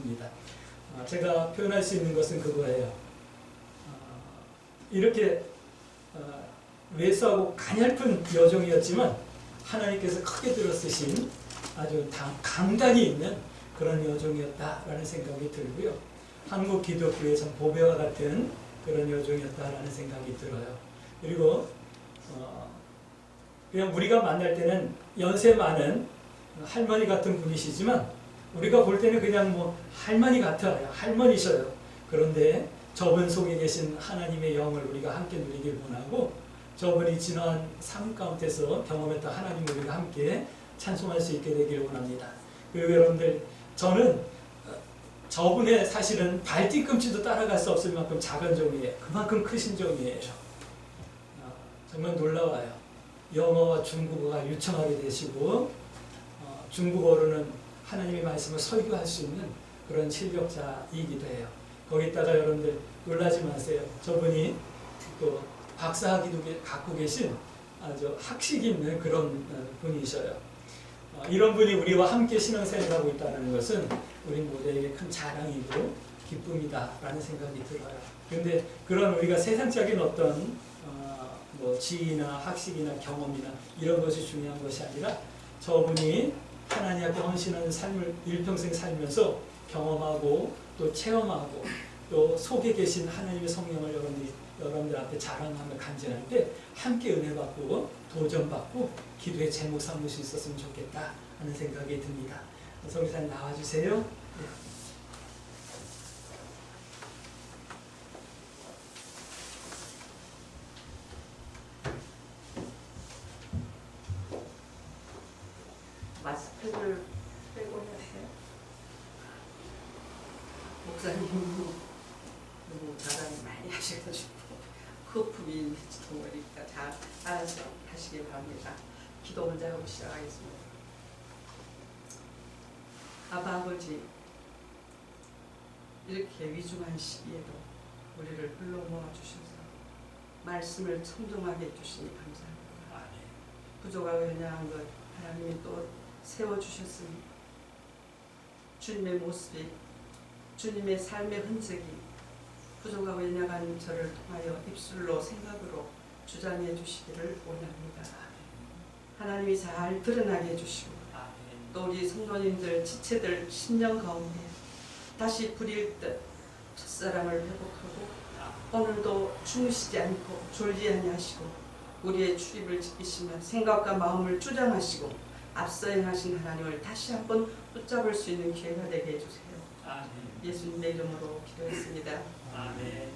싶습니다. 제가 표현할 수 있는 것은 그거예요. 이렇게 왜소하고 가냘픈 여종이었지만 하나님께서 크게 들어쓰신 아주 강단이 있는 그런 여종이었다라는 생각이 들고요. 한국 기독교의 참 보배와 같은 그런 여종이었다라는 생각이 들어요. 그리고 그냥 우리가 만날 때는 연세 많은 할머니 같은 분이시지만 우리가 볼 때는 그냥 뭐 할머니 같아요. 할머니셔요. 그런데 저분 속에 계신 하나님의 영을 우리가 함께 누리길 원하고 저분이 지난 삶 가운데서 경험했던 하나님을 우리가 함께 찬송할 수 있게 되길 원합니다. 그리고 여러분들 저는 저분의 사실은 발뒤꿈치도 따라갈 수 없을 만큼 작은 종이에요. 그만큼 크신 종이에요. 정말 놀라워요. 영어와 중국어가 유창하게 되시고 중국어로는 하나님의 말씀을 설교할 수 있는 그런 실력자이기도 해요. 거기다가 여러분들 놀라지 마세요. 저분이 또 박사학위도 갖고 계신 아주 학식 있는 그런 분이셔요. 이런 분이 우리와 함께 신앙생활을 하고 있다는 것은 우리 모두에게 큰 자랑이고 기쁨이다라는 생각이 들어요. 그런데 그런 우리가 세상적인 어떤 뭐 지위나 학식이나 경험이나 이런 것이 중요한 것이 아니라 저분이 하나님 앞에 헌신하는 삶을 일평생 살면서 경험하고 또 체험하고 또 속에 계신 하나님의 성령을 여러분들 앞에 자랑하며 간증할 때 함께 은혜 받고 도전받고 기도의 제목 삼을 수 있었으면 좋겠다 하는 생각이 듭니다. 성기사님 나와주세요. 네. 마스크를 빼고 해주세요. 목사님 너무 자랑을 많이 하셔가지고 거품이 덩어리니까 잘 알아서 하시기 바랍니다. 기도 먼저 하고 시작하겠습니다. 아바 아버지, 이렇게 위중한 시기에도 우리를 불러 모아주셔서 말씀을 청정하게 해주시니 감사합니다. 부족하고 연약한 것 하나님이 또 세워주셨으니 주님의 모습이 주님의 삶의 흔적이 부족하고 연약한 저를 통하여 입술로 생각으로 주장해 주시기를 원합니다. 하나님이 잘 드러나게 해주시고 또 우리 성도님들 지체들 심령 가운데 다시 부릴 듯 첫사랑을 회복하고 오늘도 주무시지 않고 졸지 아니하시고 우리의 출입을 지키시며 생각과 마음을 주장하시고 앞서 행하신 하나님을 다시 한번 붙잡을 수 있는 기회가 되게 해주세요. 아멘. 예수님의 이름으로 기도했습니다. 아멘.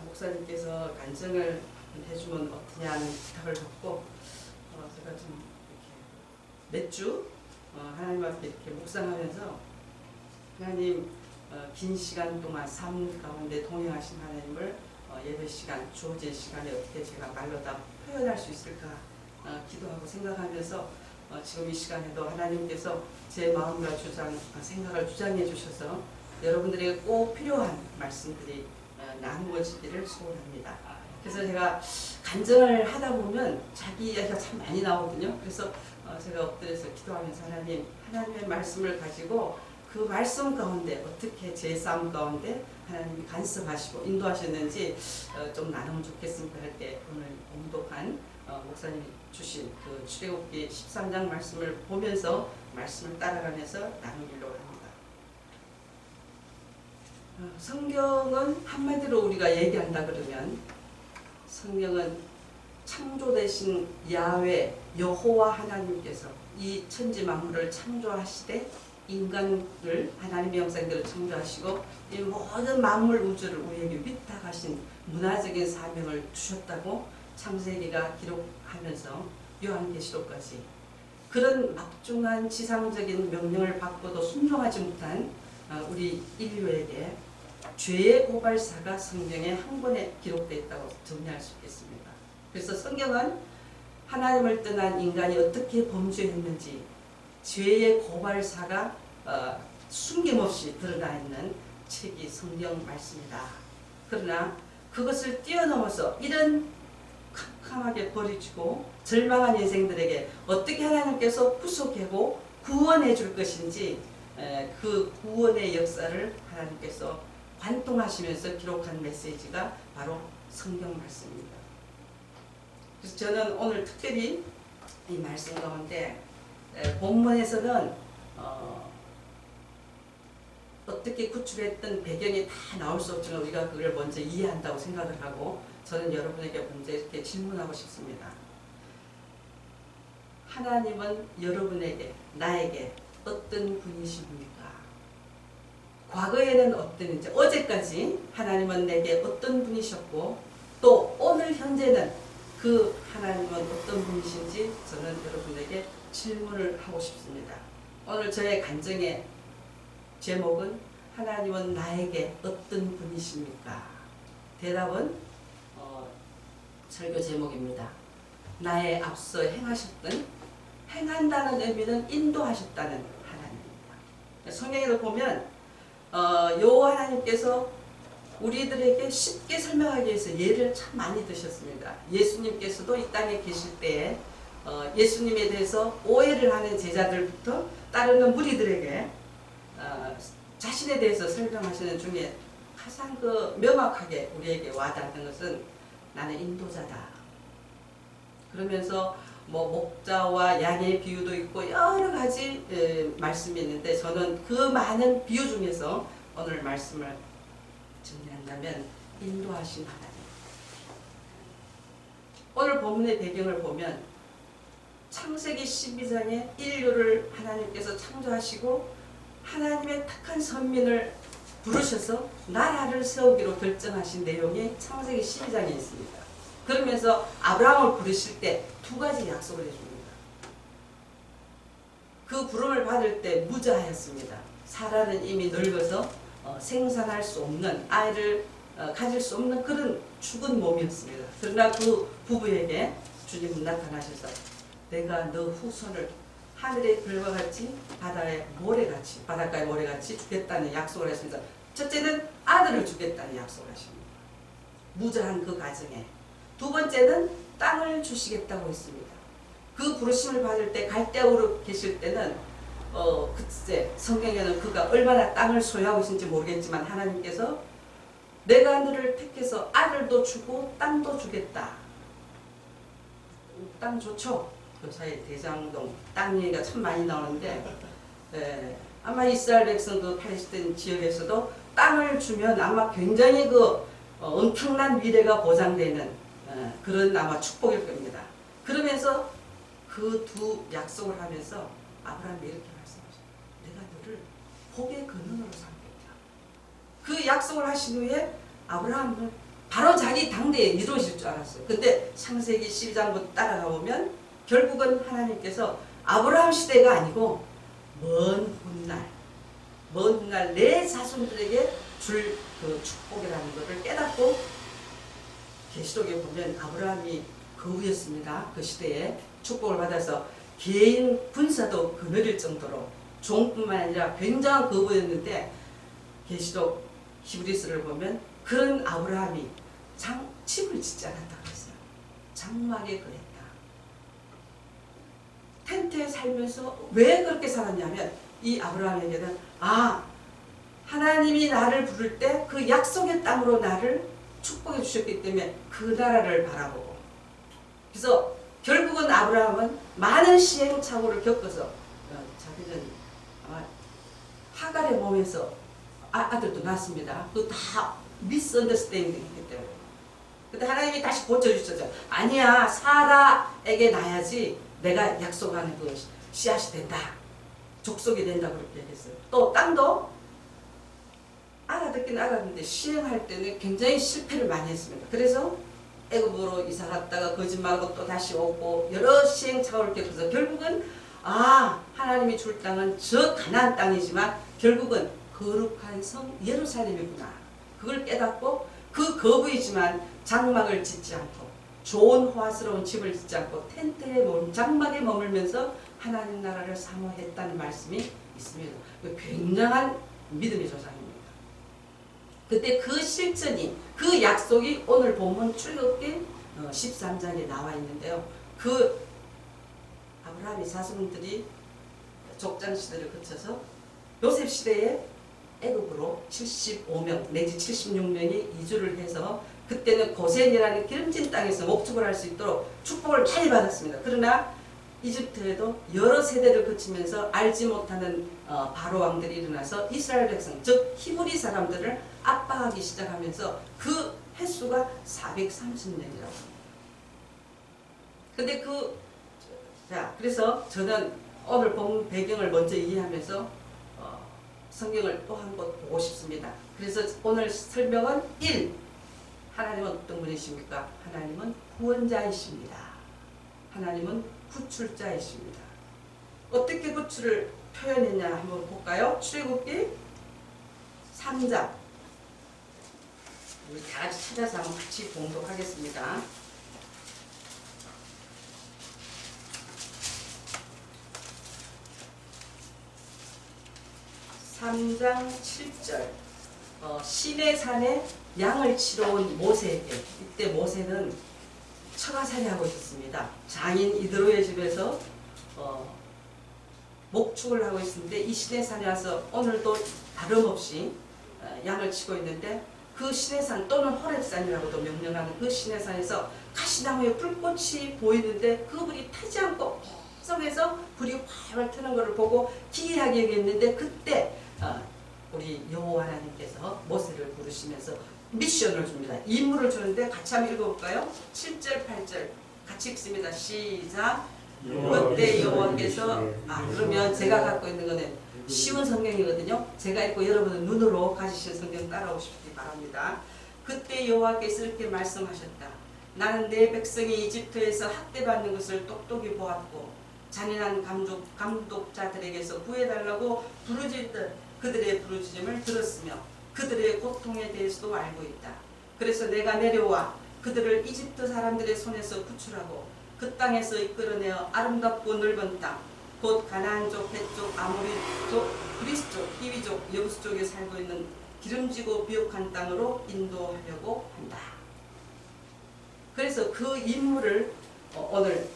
목사님께서 간증을 해주면 어떠냐는 부탁을 받고 제가 좀 이렇게 몇 주 하나님 앞에 이렇게 묵상하면서 하나님 긴 시간 동안 삶 가운데 동행하신 하나님을 예배 시간, 주어진 시간에 어떻게 제가 말로 다 표현할 수 있을까 기도하고 생각하면서 지금 이 시간에도 하나님께서 제 마음과 생각을 주장해 주셔서 여러분들에게 꼭 필요한 말씀들이 나누어지기를 소원합니다. 그래서 제가 간증을 하다 보면 자기 이야기가 참 많이 나오거든요. 그래서 제가 엎드려서 기도하면서 하나님의 말씀을 가지고 그 말씀 가운데 어떻게 제 삶 가운데 하나님이 간섭하시고 인도하셨는지 좀 나누면 좋겠습니다 할 때 오늘 봉독한 목사님이 주신 그 출애굽기 13장 말씀을 보면서 말씀을 따라가면서 나누기로 합니다. 성경은 한마디로 우리가 얘기한다 그러면 성경은 창조되신 야훼 여호와 하나님께서 이 천지 만물을 창조하시되 인간을 하나님의 형상대로 창조하시고 이 모든 만물 우주를 우리에게 위탁하신 문화적인 사명을 주셨다고 창세기가 기록하면서 요한계시록까지 그런 막중한 지상적인 명령을 받고도 순종하지 못한 우리 인류에게 죄의 고발사가 성경에 한 권에 기록되어 있다고 정리할 수 있겠습니다. 그래서 성경은 하나님을 떠난 인간이 어떻게 범죄했는지 죄의 고발사가 숨김없이 드러나 있는 책이 성경 말씀이다. 그러나 그것을 뛰어넘어서 이런 캄캄하게 버리지고 절망한 인생들에게 어떻게 하나님께서 구속하고 구원해 줄 것인지 그 구원의 역사를 하나님께서 관통하시면서 기록한 메시지가 바로 성경 말씀입니다. 그래서 저는 오늘 특별히 이 말씀 가운데 본문에서는 어떻게 구출했던 배경이 다 나올 수 없지만 우리가 그걸 먼저 이해한다고 생각을 하고 저는 여러분에게 먼저 이렇게 질문하고 싶습니다. 하나님은 여러분에게, 나에게 어떤 분이십니까? 과거에는 어땠는지, 어제까지 하나님은 내게 어떤 분이셨고 또 오늘 현재는 그 하나님은 어떤 분이신지 저는 여러분에게 질문을 하고 싶습니다. 오늘 저의 간증의 제목은 하나님은 나에게 어떤 분이십니까? 대답은 설교 제목입니다. 나의 앞서 행하셨던, 행한다는 의미는 인도하셨다는 하나님입니다. 성경에도 보면 요 하나님께서 우리들에게 쉽게 설명하기 위해서 예를 참 많이 드셨습니다. 예수님께서도 이 땅에 계실 때에 예수님에 대해서 오해를 하는 제자들부터 따르는 무리들에게 자신에 대해서 설명하시는 중에 가장 명확하게 우리에게 와닿는 것은 나는 인도자다. 그러면서 목자와 양의 비유도 있고 여러 가지 말씀이 있는데 저는 그 많은 비유 중에서 오늘 말씀을 정리한다면 인도하신 하나님. 오늘 본문의 배경을 보면 창세기 12장에 인류를 하나님께서 창조하시고 하나님의 택한 선민을 부르셔서 나라를 세우기로 결정하신 내용이 창세기 12장에 있습니다. 그러면서 아브라함을 부르실 때 두 가지 약속을 해줍니다. 그 부름을 받을 때 무자하였습니다. 사라는 이미 늙어서 생산할 수 없는, 아이를 가질 수 없는 그런 죽은 몸이었습니다. 그러나 그 부부에게 주님은 나타나셔서 내가 너 후손을 하늘의 별과 같이 바다의 모래같이, 바닷가의 모래같이 주겠다는 약속을 하십니다. 첫째는 아들을 주겠다는 약속을 하십니다. 무자한 그 가정에. 두 번째는 땅을 주시겠다고 했습니다. 그 부르심을 받을 때 갈대아우로 계실 때는 그때 성경에는 그가 얼마나 땅을 소유하고 있는지 모르겠지만 하나님께서 내가 너를 택해서 아들도 주고 땅도 주겠다. 땅 좋죠? 요사이 대장동 땅 얘기가 참 많이 나오는데 아마 이스라엘 백성 그 팔레스타인 지역에서도 땅을 주면 아마 굉장히 엄청난 미래가 보장되는 그런 아마 축복일 겁니다. 그러면서 그 두 약속을 하면서 아브라함이 이렇게 말씀하셨어요. 내가 너를 복의 근원으로 삼겠다. 그 약속을 하신 후에 아브라함은 바로 자기 당대에 이루어질 줄 알았어요. 근데 창세기 12장부터 따라가 보면 결국은 하나님께서 아브라함 시대가 아니고 먼 훗날 내 자손들에게 줄 그 축복이라는 것을 깨닫고 계시록에 보면 아브라함이 거부였습니다. 그 시대에 축복을 받아서 개인 군사도 거느릴 정도로 종뿐만 아니라 굉장한 거부였는데 계시록 히브리서를 보면 그런 아브라함이 집을 짓지 않았다고 했어요. 장막에 거했다. 텐트에 살면서 왜 그렇게 살았냐면 이 아브라함에게는 하나님이 나를 부를 때 그 약속의 땅으로 나를 축복해 주셨기 때문에 그 나라를 바라보고 그래서 결국은 아브라함은 많은 시행착오를 겪어서 자기는 아마 하갈의 몸에서 아들도 낳았습니다. 그거 다 미스언더스탠딩이기 때문에 근데 하나님이 다시 고쳐주셨죠. 아니야, 사라에게 낳아야지 내가 약속하는 그 씨앗이 된다, 족속이 된다 그렇게 했어요. 또 땅도 알아듣긴 알았는데 시행할 때는 굉장히 실패를 많이 했습니다. 그래서 애굽으로 이사 갔다가 거짓말하고 또 다시 오고 여러 시행착오를 겪어서 결국은 하나님이 줄 땅은 저 가나안 땅이지만 결국은 거룩한 성 예루살렘이구나. 그걸 깨닫고 그 거부이지만 장막을 짓지 않고 좋은 화스러운 집을 짓지 않고 텐트에 장막에 머물면서 하나님 나라를 사모했다는 말씀이 있습니다. 굉장한 믿음의 조상입니다. 그때 그 실천이, 그 약속이 오늘 본문 출애굽기 13장에 나와 있는데요. 그 아브라함의 자손들이 족장 시대를 거쳐서 요셉 시대에 애굽으로 75명 내지 76명이 이주를 해서 그때는 고센이라는 기름진 땅에서 목축을 할 수 있도록 축복을 많이 받았습니다. 그러나 이집트에도 여러 세대를 거치면서 알지 못하는 바로 왕들이 일어나서 이스라엘 백성 즉 히브리 사람들을 압박하기 시작하면서 그 횟수가 430년이라고 합니다. 근데 그래서 저는 오늘 본 배경을 먼저 이해하면서 성경을 또 한 번 보고 싶습니다. 그래서 오늘 설명은 1. 하나님은 어떤 분이십니까? 하나님은 구원자이십니다. 하나님은 구출자이십니다. 어떻게 구출을 표현했냐 한번 볼까요? 출애굽기 3장 우리 다 같이 찾아서 한번 같이 봉독하겠습니다. 3장 7절 시내산에 양을 치러 온 모세에게 이때 모세는 처가살이하고 있었습니다. 장인 이드로의 집에서 목축을 하고 있었는데 이 시내산에 와서 오늘도 다름없이 양을 치고 있는데 그 시내산 또는 호렙산이라고도 명명하는 그 시내산에서 가시나무에 불꽃이 보이는데 그 불이 타지 않고 속에서 불이 활활 트는 것을 보고 기이하게 여겼는데 그때 우리 여호와 하나님께서 모세를 부르시면서 미션을 줍니다. 임무를 주는데 같이 한번 읽어볼까요? 7절 8절 같이 읽습니다. 시작. 그때 여호와께서 그러면 제가 갖고 있는 거는 쉬운 성경이거든요. 제가 읽고 여러분은 눈으로 가지신 성경 따라오시기 바랍니다. 그때 여호와께서 이렇게 말씀하셨다. 나는 내 백성이 이집트에서 학대받는 것을 똑똑히 보았고 잔인한 감독자들에게서 구해달라고 부르짖던 그들의 부르짖음을 들었으며 그들의 고통에 대해서도 알고 있다. 그래서 내가 내려와 그들을 이집트 사람들의 손에서 구출하고 그 땅에서 이끌어내어 아름답고 넓은 땅, 곧 가나안족, 헷족, 아모리족, 그리스족, 히위족, 여부스 쪽에 살고 있는 기름지고 비옥한 땅으로 인도하려고 한다. 그래서 그 임무를 오늘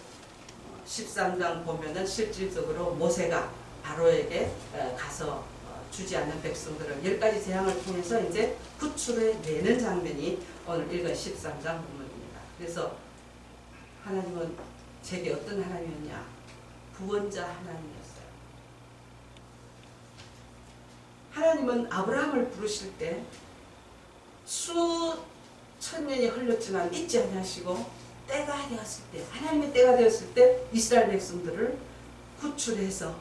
13장 보면은 실질적으로 모세가 바로에게 가서 주지 않는 백성들을 10가지 재앙을 통해서 이제 구출해 내는 장면이 오늘 읽은 13장 본문입니다. 그래서 하나님은 제게 어떤 하나님이었냐? 구원자 하나님이었어요. 하나님은 아브라함을 부르실 때 수천 년이 흘렀지만 잊지 아니하시고 때가 되었을 때 하나님의 때가 되었을 때 이스라엘 백성들을 구출해서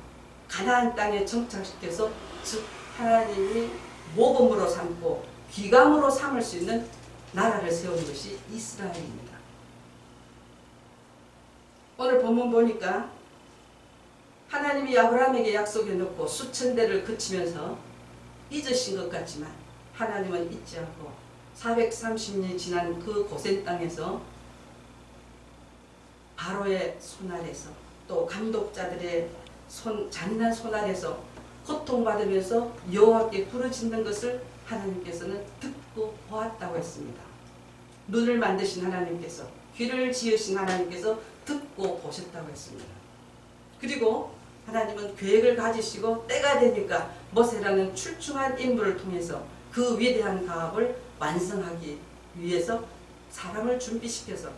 가나안 땅에 정착시켜서 즉 하나님이 모범으로 삼고 귀감으로 삼을 수 있는 나라를 세운 것이 이스라엘입니다. 오늘 본문 보니까 하나님이 아브라함에게 약속해 놓고 수천 대를 거치면서 잊으신 것 같지만 하나님은 잊지 않고 430년이 지난 그 고센 땅에서 바로의 손아래서 또 감독자들의 잔인한 손아래서 고통받으면서 여호와께 부르짖는 것을 하나님께서는 듣고 보았다고 했습니다. 눈을 만드신 하나님께서 귀를 지으신 하나님께서 듣고 보셨다고 했습니다. 그리고 하나님은 계획을 가지시고 때가 되니까 모세라는 출중한 인물을 통해서 그 위대한 가업을 완성하기 위해서 사람을 준비시켜서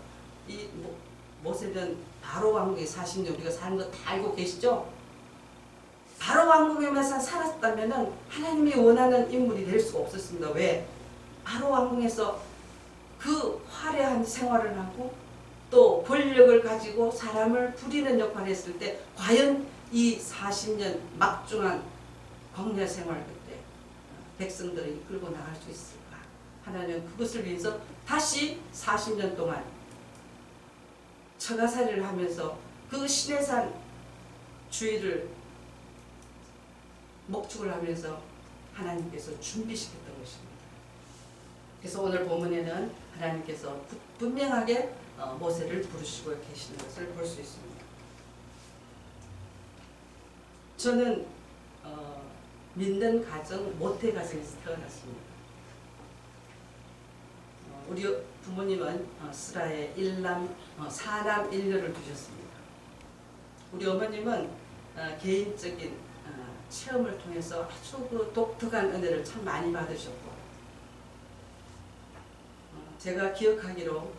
이 모세는 바로 왕국에 40년 우리가 사는 거 다 알고 계시죠? 바로 왕국에만 살았다면 하나님이 원하는 인물이 될 수가 없었습니다. 왜? 바로 왕궁에서 그 화려한 생활을 하고 또 권력을 가지고 사람을 부리는 역할을 했을 때 과연 이 40년 막중한 광야 생활 그때 백성들을 이끌고 나갈 수 있을까? 하나님은 그것을 위해서 다시 40년 동안 처가살이를 하면서 그 시내산 주위를 목축을 하면서 하나님께서 준비시켰던 것입니다. 그래서 오늘 본문에는 하나님께서 분명하게 모세를 부르시고 계시는 것을 볼 수 있습니다. 저는 믿는 가정, 모태 가정에서 태어났습니다. 우리 부모님은 스라에 4남 1녀를 두셨습니다. 우리 어머님은 개인적인 체험을 통해서 아주 그 독특한 은혜를 참 많이 받으셨고, 제가 기억하기로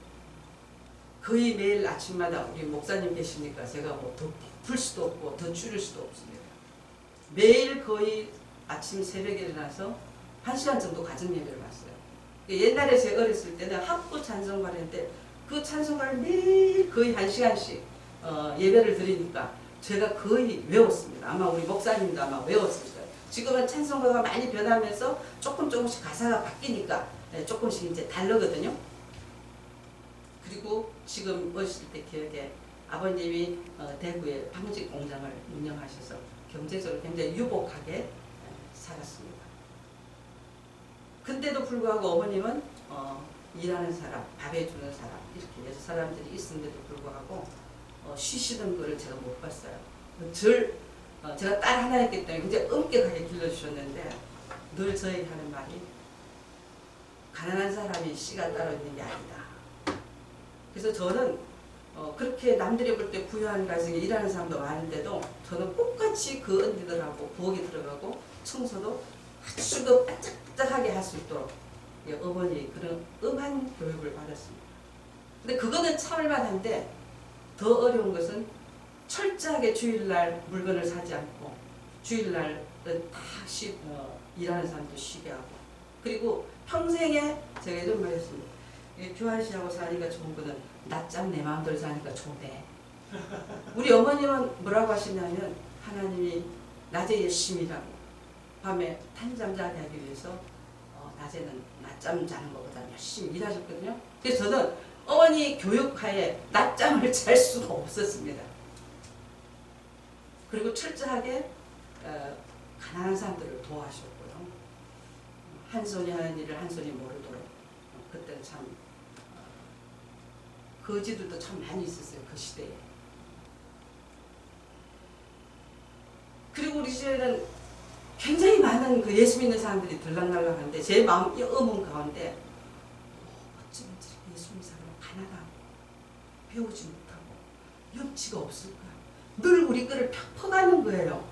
거의 매일 아침마다 우리 목사님 계시니까 제가 뭐 더 풀 수도 없고 더 줄일 수도 없습니다. 매일 거의 아침 새벽에 일어나서 1시간 정도 가정 예배를 봤어요. 옛날에 제가 어렸을 때는 합부 찬송가를 했는데 그 찬송가를 매일 거의 1시간씩 예배를 드리니까 제가 거의 외웠습니다. 아마 우리 목사님도 아마 외웠을 거예요. 지금은 찬송가가 많이 변하면서 조금씩 가사가 바뀌니까 조금씩 이제 다르거든요. 그리고 지금 어렸을 때 기억에 아버님이 대구에 방직 공장을 운영하셔서 경제적으로 굉장히 유복하게 살았습니다. 근데도 불구하고 어머님은 일하는 사람, 밥해주는 사람 이렇게 여러 사람들이 있음에도 불구하고 쉬시는 거를 제가 못 봤어요. 제가 딸 하나였기 때문에 굉장히 엄격하게 길러주셨는데 늘 저에게 하는 말이 가난한 사람이 씨가 따로 있는 게 아니다. 그래서 저는 그렇게 남들이 볼 때 부유한 가정에 일하는 사람도 많은데도 저는 똑같이 그 언니들하고 부엌에 들어가고 청소도 아주 그 반짝반짝하게 할 수 있도록 어머니 그런 엄한 교육을 받았습니다. 근데 그거는 참을만 한데 더 어려운 것은 철저하게 주일날 물건을 사지 않고 주일날은 다 일하는 사람도 쉬게 하고, 그리고 평생에 제가 이런 말 했습니다. 교환씨하고 사니까 좋은 거는 낮잠 내 마음대로 자니까 좋네. 우리 어머님은 뭐라고 하시냐면 하나님이 낮에 열심히 일하고 밤에 탄잠 자게 하기 위해서 낮에는 낮잠 자는 것보다 열심히 일하셨거든요. 그래서 저는 어머니 교육하에 낮잠을 잘 수가 없었습니다. 그리고 철저하게 가난한 사람들을 도와주셨고요. 한 손이 하는 일을 한 손이 모르도록 그때는 참 거지들도 참 많이 있었어요. 그 시대에. 그리고 우리 시대에는 굉장히 많은 그 예수 믿는 사람들이 들락날락하는데 제 마음 이 어문 가운데 어쩌면 저렇게 예수 믿는 사람은 가난하고 배우지 못하고 염치가 없을까. 늘 우리 거를 펴가는 거예요.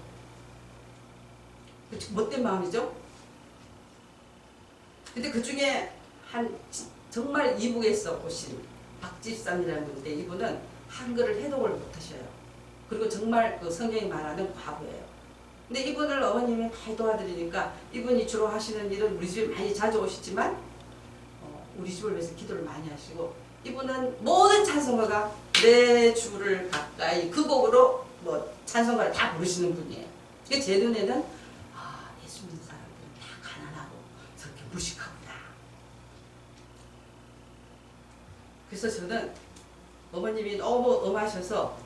못된 마음이죠. 근데 그 중에 정말 이북에서 오신 박집삼이라는 분인데 이분은 한글을 해독을 못하셔요. 그리고 정말 그 성경이 말하는 과부예요. 근데 이분을 어머님이 많이 도와드리니까 이분이 주로 하시는 일은 우리 집에 많이 자주 오시지만 우리 집을 위해서 기도를 많이 하시고, 이분은 모든 찬송가가 내 주를 가까이 그 곡으로 찬송가를 다 부르시는 분이에요. 제 눈에는 예수 믿는 사람들은 다 가난하고 저렇게 무식하구나. 그래서 저는 어머님이 너무 엄하셔서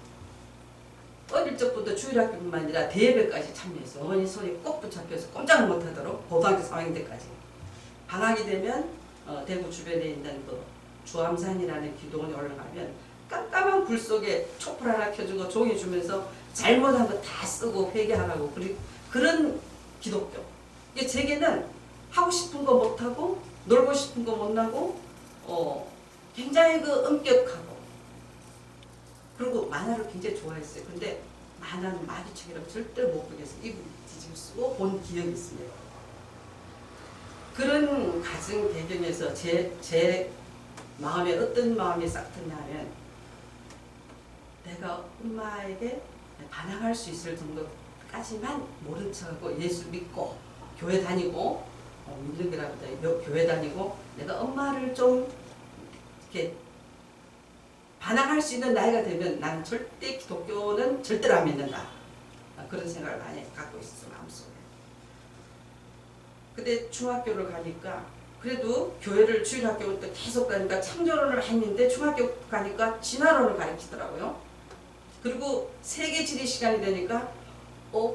어릴 적부터 주일학교뿐만 아니라 대예배까지 참여했어요. 어머니 손이 꼭 붙잡혀서 꼼짝을 못하도록 고등학교 3학년 때까지. 방학이 되면 대구 주변에 있는 그 주암산이라는 기도원에 올라가면 깜깜한 불 속에 촛불 하나 켜주고 종이 주면서 잘못한 거 다 쓰고 회개하라고 그런 기독교. 이게 제게는 하고 싶은 거 못하고 놀고 싶은 거 못나고 굉장히 그 엄격하고, 그리고 만화를 굉장히 좋아했어요. 근데 만화는 마주치기라고 절대로 못 보겠어요. 이분 뒤집어 쓰고 본 기억이 있습니다. 그런 가정 배경에서 제 마음에 어떤 마음이 싹 드냐면 내가 엄마에게 반항할 수 있을 정도까지만 모른 척하고 예수 믿고 교회 다니고 믿는 게라보다 교회 다니고 내가 엄마를 좀 이렇게 반항할 수 있는 나이가 되면 나는 절대 기독교는 절대로 안 믿는다. 그런 생각을 많이 갖고 있었어 마음속에. 근데 중학교를 가니까 그래도 교회를 주일학교 때 계속 가니까 창조론을 했는데 중학교 가니까 진화론을 가르치더라고요. 그리고 세계 지리 시간이 되니까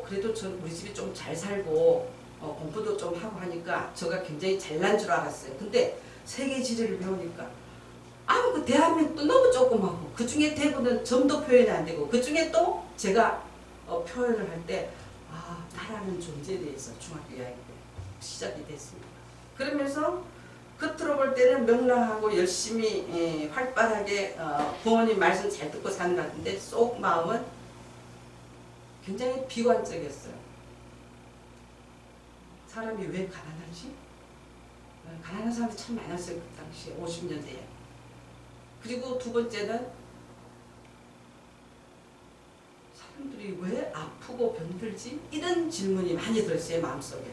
그래도 우리 집이 좀 잘 살고 공부도 좀 하고 하니까 제가 굉장히 잘난 줄 알았어요. 근데 세계 지리를 배우니까 그 대한민국도 너무 조그맣고 그 중에 대부분은 점도 표현이 안 되고 그 중에 또 제가 표현을 할 때 나라는 존재에 대해서 중학교 2학년 때 시작이 됐습니다. 그러면서 겉으로 볼 때는 명랑하고 열심히 활발하게 부모님 말씀 잘 듣고 사는 것 같은데 속 마음은 굉장히 비관적이었어요. 사람이 왜 가난하지? 가난한 사람이 참 많았어요. 그 당시에 50년대에. 그리고 두 번째는 사람들이 왜 아프고 병들지? 이런 질문이 많이 들었어요. 마음속에.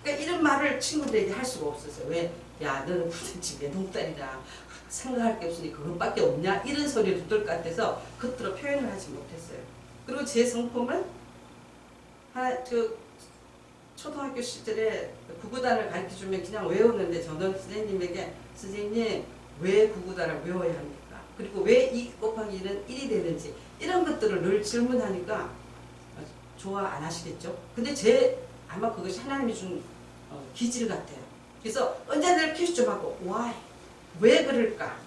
그러니까 이런 말을 친구들에게 할 수가 없었어요. 왜? 야, 너는 도대체 내 동딸이다. 생각할 게 없으니 그것밖에 없냐? 이런 소리를 듣을 것 같아서 겉으로 표현을 하지 못했어요. 그리고 제 성품은 초등학교 시절에 구구단을 가르쳐주면 그냥 외웠는데 저는 선생님에게 선생님 왜 구구단을 외워야 합니까? 그리고 왜 2 곱하기 2는 1이 되는지 이런 것들을 늘 질문하니까 좋아 안 하시겠죠? 근데 아마 그것이 하나님이 준 기질 같아요. 그래서 언제 늘 퀴즈 좀 하고 why? 왜 그럴까?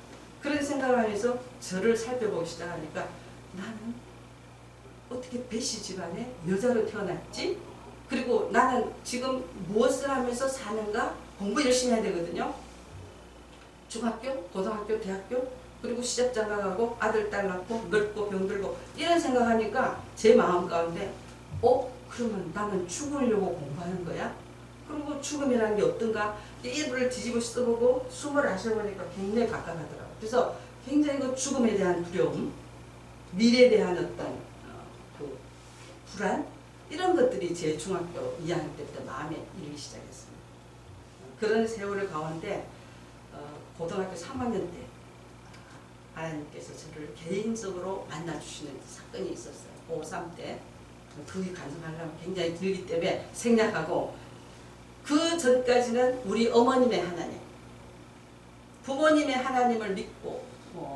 그런 생각을 하면서 저를 살펴보기 시작하니까 나는 어떻게 배씨 집안에 여자로 태어났지? 그리고 나는 지금 무엇을 하면서 사는가? 공부 열심히 해야 되거든요. 중학교, 고등학교, 대학교 그리고 시집장가 가고 아들, 딸 낳고 늙고 병들고 이런 생각하니까 제 마음 가운데 그러면 나는 죽으려고 공부하는 거야? 그리고 죽음이라는 게 어떤가? 일부를 뒤집어 써보고 숨을 하셔보니까 굉장히 가까워하더라고요. 그래서 굉장히 그 죽음에 대한 두려움, 미래에 대한 어떤 그 불안 이런 것들이 제 중학교 2학년 때부터 마음에 일기 시작했습니다. 그런 세월을 가운데 고등학교 3학년 때 하나님께서 저를 개인적으로 만나주시는 사건이 있었어요. 고3 때 그게 간증하려면 굉장히 길기 때문에 생략하고 그 전까지는 우리 어머님의 하나님, 부모님의 하나님을 믿고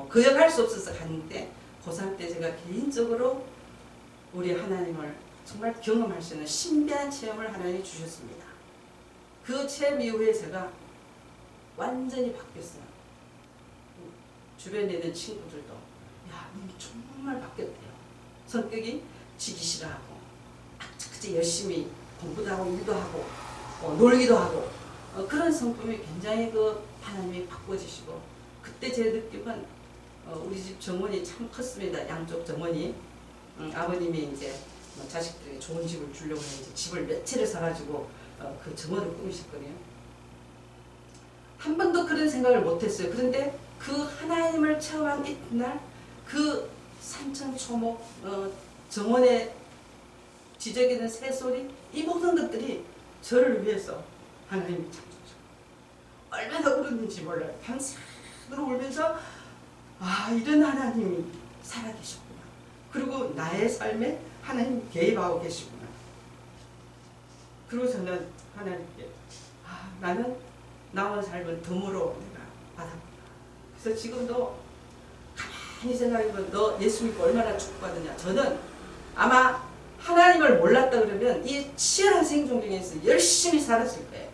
거역할 수 없어서 갔는데 고3 때 제가 개인적으로 우리 하나님을 정말 경험할 수 있는 신비한 체험을 하나님이 주셨습니다. 그 체험 이후에 제가 완전히 바뀌었어요. 주변에 있는 친구들도 야, 너 정말 바뀌었대요. 성격이 지기 싫어하고 악착같이 열심히 공부도 하고 일도 하고 놀기도 하고 그런 성품이 굉장히 그 하나님이 바꿔주시고 그때 제 느낌은 우리 집 정원이 참 컸습니다. 양쪽 정원이 아버님이 이제 자식들에게 좋은 집을 주려고 해서 집을 몇 채를 사가지고 그 정원을 꾸미셨거든요. 한 번도 그런 생각을 못했어요. 그런데 그 하나님을 체험한 이튿날 그 산천초목 정원에 지저귀는 새소리 이 모든 것들이 저를 위해서 하나님이 창조죠. 얼마나 울었는지 몰라요. 밤새도록 울면서 이런 하나님이 살아계셨구나. 그리고 나의 삶에 하나님 개입하고 계시구나. 그리고 저는 하나님께 나는 나온 삶을 덤으로 내가 받았구나. 그래서 지금도 가만히 생각해보면 너 예수 믿고 얼마나 축복받느냐. 저는 아마 하나님을 몰랐다 그러면 이 치열한 생존 중에서 열심히 살았을 거예요.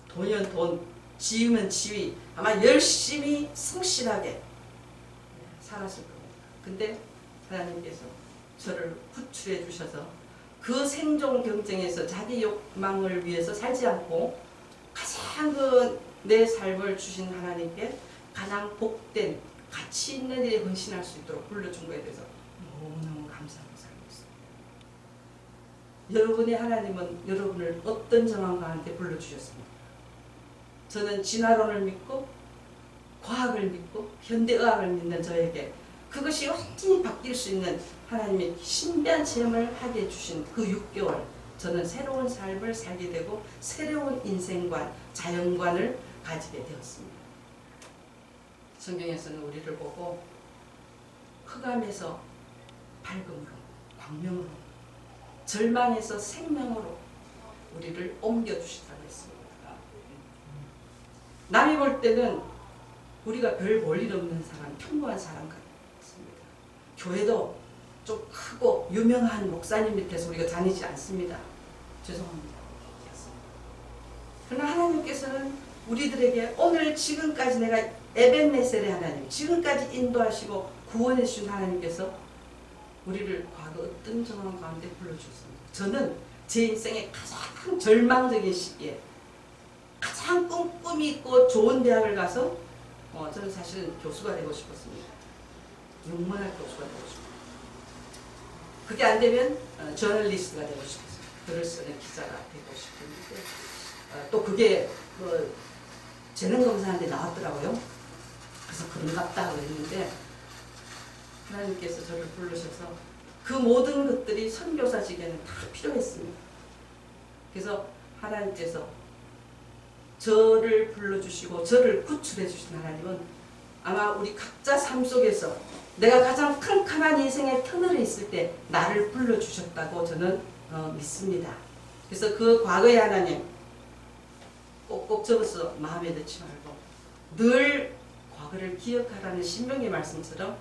돈이면 돈, 지위면 지위, 아마 열심히 성실하게 살았을 겁니다. 근데 하나님께서 저를 구출해 주셔서 그 생존 경쟁에서 자기 욕망을 위해서 살지 않고 가장 내 삶을 주신 하나님께 가장 복된 가치 있는 일에 헌신할 수 있도록 불러준 거에 대해서 너무너무 감사하고 살고 있습니다. 여러분의 하나님은 여러분을 어떤 정황 가운데 불러주셨습니까? 저는 진화론을 믿고 과학을 믿고 현대의학을 믿는 저에게 그것이 완전히 바뀔 수 있는 하나님의 신비한 체험을 하게 해주신 그 6개월 저는 새로운 삶을 살게 되고 새로운 인생관, 자연관을 가지게 되었습니다. 성경에서는 우리를 보고 흑암에서 밝음으로, 광명으로, 절망에서 생명으로 우리를 옮겨주시다고 했습니다. 남이 볼 때는 우리가 별 볼 일 없는 사람, 평범한 사람 같습니다. 교회도 좀 크고 유명한 목사님 밑에서 우리가 다니지 않습니다. 죄송합니다. 그러나 하나님께서는 우리들에게 오늘 지금까지 내가 에벤네셀의 하나님, 지금까지 인도하시고 구원해 주신 하나님께서 우리를 과거 어떤 정황 가운데 불러주셨습니다. 저는 제 인생의 가장 절망적인 시기에 가장 꿈이 있고 좋은 대학을 가서 저는 사실은 교수가 되고 싶었습니다. 영문학 교수가 되고 싶었습니다. 그게 안 되면 저널리스트가 되고 싶었어요. 글을 쓰는 기자가 되고 싶었는데 또 그게 뭐 재능검사한테 나왔더라고요. 그래서 그런갑다 그랬는데 하나님께서 저를 부르셔서 그 모든 것들이 선교사직에는 다 필요했습니다. 그래서 하나님께서 저를 불러주시고 저를 구출해 주신 하나님은 아마 우리 각자 삶 속에서 내가 가장 캄캄한 인생의 터널에 있을 때 나를 불러주셨다고 저는 믿습니다. 그래서 그 과거의 하나님 꼭꼭 적어서 마음에 넣지 말고 늘 과거를 기억하라는 신명의 말씀처럼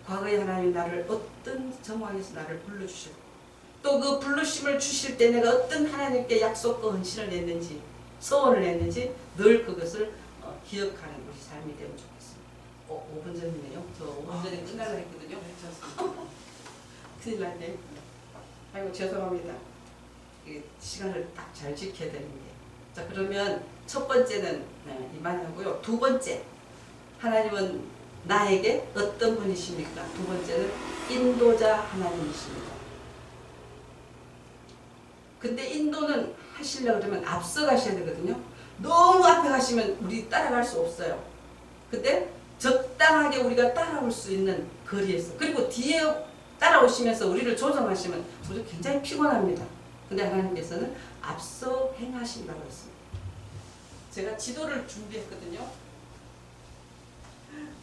과거의 하나님 나를 어떤 정황에서 나를 불러주시고 또 그 부르심을 주실 때 내가 어떤 하나님께 약속과 헌신을 냈는지 소원을 냈는지 늘 그것을 기억하는 우리 삶이 되면 좋겠습니다. 5분 전이네요. 저 5분 전에 끝나려 했거든요. 큰일 났네. 아이고 죄송합니다. 시간을 딱 잘 지켜야 되는데. 자 그러면 첫 번째는 이만하고요. 두 번째 하나님은 나에게 어떤 분이십니까? 두 번째는 인도자 하나님이십니다. 근데 인도는 하시려고 그러면 앞서 가셔야 되거든요. 너무 앞에 가시면 우리 따라갈 수 없어요. 근데 적당하게 우리가 따라올 수 있는 거리에서 그리고 뒤에 따라오시면서 우리를 조정하시면 우리 굉장히 피곤합니다. 근데 하나님께서는 앞서 행하신다고 했습니다. 제가 지도를 준비했거든요.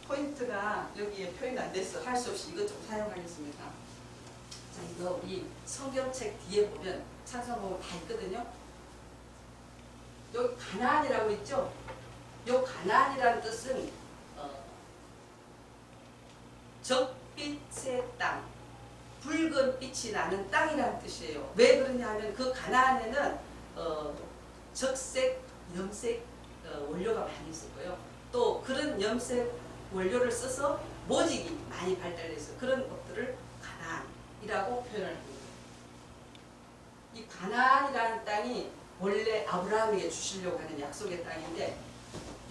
포인트가 여기에 표현 안 됐어. 할 수 없이 이것 좀 사용하겠습니다. 자, 이거 이 성경책 뒤에 보면 찬송곡 다 있거든요. 여기 가나안이라고 있죠? 요 가나안이라는 뜻은 적빛의 땅, 붉은 빛이 나는 땅이라는 뜻이에요. 왜 그러냐 하면 그 가나안에는 적색, 염색 원료가 많이 있었고요. 또 그런 염색 원료를 써서 모직이 많이 발달해서 그런 것들을 가나안이라고 표현을 합니다. 이 가나안이라는 땅이 원래 아브라함에게 주시려고 하는 약속의 땅인데